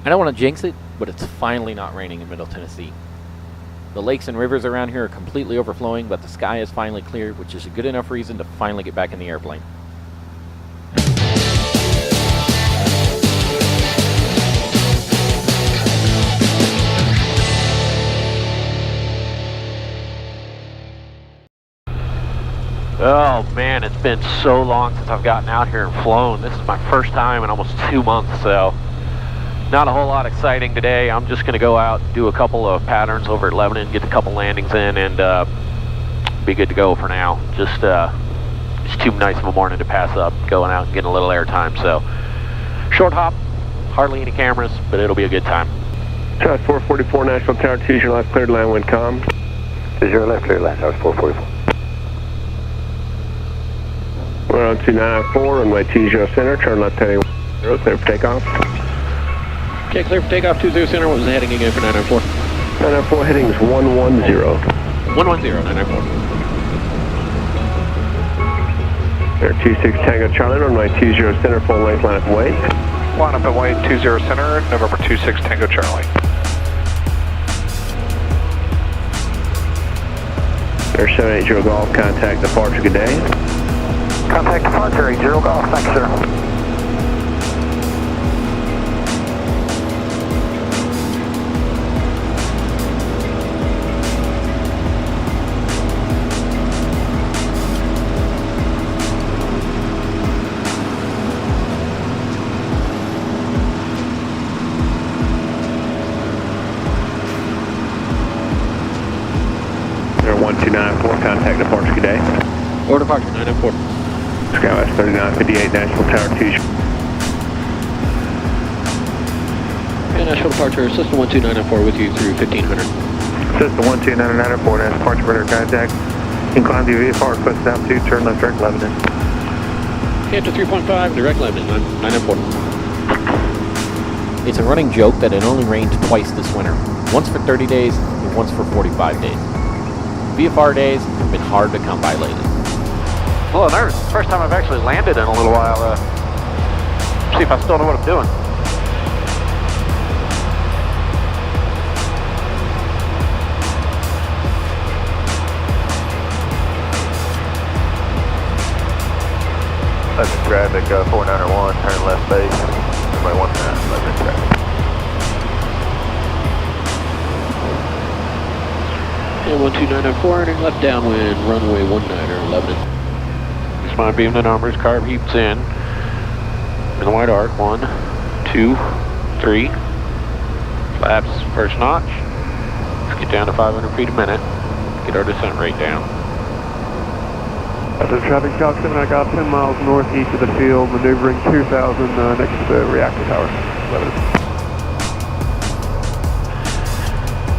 I don't want to jinx it, but it's finally not raining in Middle Tennessee. The lakes and rivers around here are completely overflowing, but the sky is finally clear, which is a good enough reason to finally get back in the airplane. Oh man, it's been so long since I've gotten out here and flown. This is my first time in almost 2 months, so not a whole lot exciting today. I'm just going to go out, do a couple of patterns over at Lebanon, get a couple landings in, and be good to go for now. Just it's too nice of a morning to pass up going out and getting a little air time. So short hop, hardly any cameras, but it'll be a good time. Tower 444 Nashville Tower 2, your left cleared land, wind calm. Is your left cleared land, Tower 444. We're on 2994, runway 20 center, turn left heading 0, clear for takeoff. Okay, clear for takeoff 20 center. What was the heading again for 994? 994 heading is 110. 110, 994. Air 26 Tango Charlie, runway 20 center, full length line up and wait. Line up and wait, 20 center, November 26 Tango Charlie. Air 780 Golf, contact departure, good day. Contact departure, 80 Golf, thanks sir. Air 1294, contact departure, good day. Or departure 994. Skywest 3958 Nashville Tower 2. Yeah, Nashville departure, system 12994 with you through 1500. System 12994, that's departure radar contact. Incline to VFR, request altitude, turn left direct Lebanon. Cantor 3.5, direct Lebanon, 994. It's a running joke that it only rained twice this winter. Once for 30 days and once for 45 days. VFR days have been hard to come by lately. Hello, nervous. First time I've actually landed in a little while. See if I still know what I'm doing. Lebanon traffic, 491, turn left base. Runway 19, Lebanon traffic. And 12994, and left downwind, runway 19, Lebanon. Just mind beam the numbers, carb heaps in the white arc, 1, 2, 3. Flaps first notch. Let's get down to 500 feet a minute. Get our descent rate down. After traffic Chalk 7, I got 10 miles northeast of the field, maneuvering 2000 next to the reactor tower. Lebanon.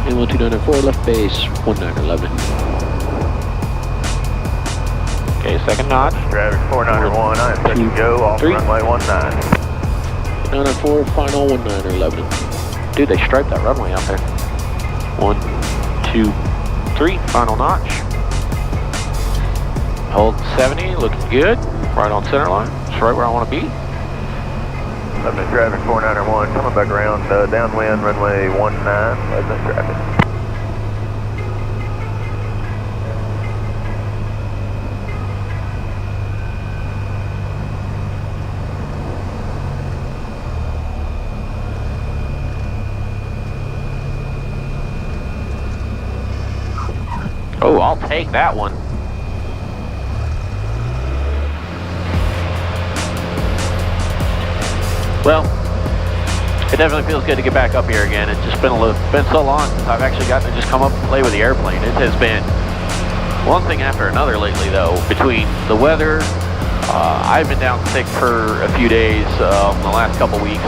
And 12994, left base, 19, Lebanon. Okay, second notch. Traffic 491, I am set to go off 3. runway 19. 994, final 19, Lebanon. Dude, they striped that runway out there. 1, 2, 3, final notch. Hold 70, looking good. Right on center line. It's right where I want to be. Lebanon traffic 491, coming back around downwind runway 19, Lebanon traffic. Oh, I'll take that one. Well, it definitely feels good to get back up here again. It's just been so long since I've actually gotten to just come up and play with the airplane. It has been one thing after another lately, though. Between the weather, I've been down sick for a few days the last couple weeks.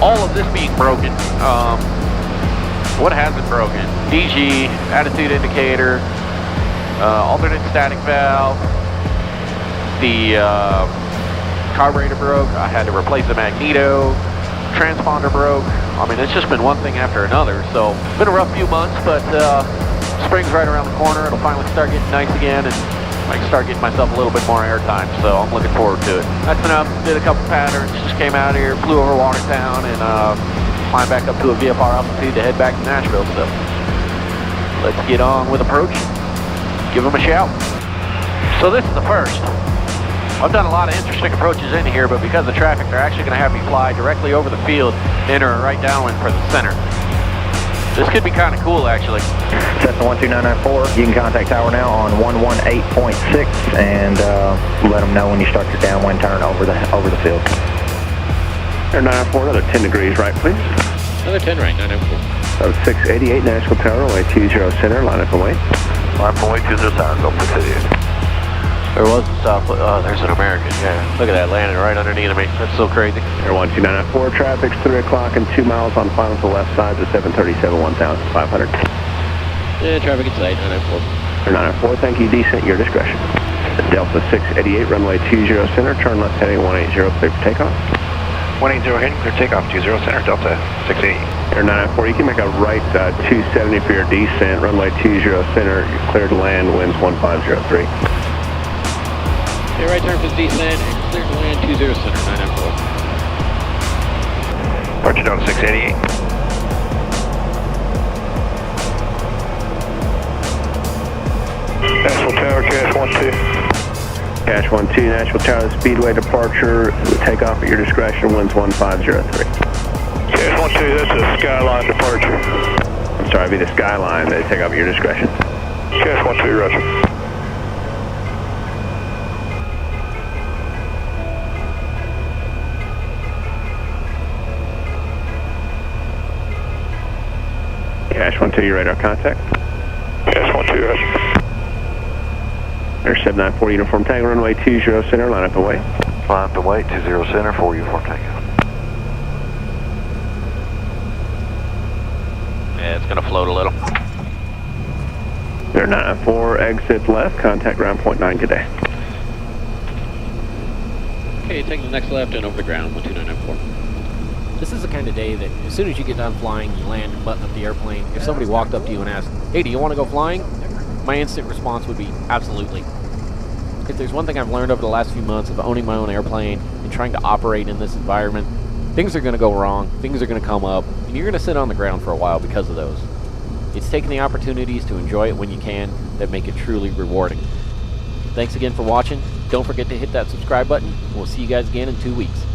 All of this being broken. What hasn't broken? DG, attitude indicator, alternate static valve, the carburetor broke. I had to replace the magneto, transponder broke. I mean, it's just been one thing after another. So it's been a rough few months, but spring's right around the corner. It'll finally start getting nice again, and I can start getting myself a little bit more airtime, so I'm looking forward to it. That's enough. Did a couple patterns, just came out here, flew over Watertown, and climbed back up to a VFR altitude to head back to Nashville. So let's get on with approach. Give them a shout. So this is the first. I've done a lot of interesting approaches in here, but because of traffic, they're actually going to have me fly directly over the field, enter a right downwind for the center. This could be kind of cool, actually. Cessna 12994, you can contact tower now on 118.6 and let them know when you start your downwind turn over the field. Air 904, another 10 degrees right, please. Another 10 right, 904. 688 Nashville Tower, runway 20 center, line up and wait. Line up and wait, 20 center, go for city. There was a stop. Oh, there's an American. Yeah, look at that, landing right underneath of me. That's so crazy. Air 12994, traffic's 3 o'clock and 2 miles on final to the left side to 737, 1,500. Yeah, traffic in sight, 904. Air 904, thank you, descent, your discretion. Delta 688, runway 20 center, turn left heading 180, clear for takeoff. 180 heading, clear takeoff, 20 center, Delta 680. Air 994, you can make a right 270 for your descent, runway 20 center, you're cleared to land, winds 1503. Okay, right turn for the descent, and clear to land 20 center, 994. Departure Delta 688. Nashville Tower, Cash 12. Cash 12, Nashville Tower, Speedway departure, takeoff at your discretion, winds 1503. Cash 12, that's a Skyline departure. I'm sorry, it'd be the Skyline, they take off at your discretion. Cash 12, roger. Cash 12, your radar contact. Cash 12, roger. Air 794 uniform tango, runway 20 center, line up and wait. Line up and wait, 20 center, 4 uniform tango. Yeah, it's going to float a little. Air 994, exit left, contact ground point 9, good day. Okay, take the next left and over the ground, 12994. This is the kind of day that as soon as you get done flying, you land and button up the airplane. If somebody walked up to you and asked, hey, do you want to go flying? My instant response would be, absolutely. If there's one thing I've learned over the last few months of owning my own airplane and trying to operate in this environment, things are going to go wrong, things are going to come up, and you're going to sit on the ground for a while because of those. It's taking the opportunities to enjoy it when you can that make it truly rewarding. Thanks again for watching. Don't forget to hit that subscribe button, and we'll see you guys again in 2 weeks.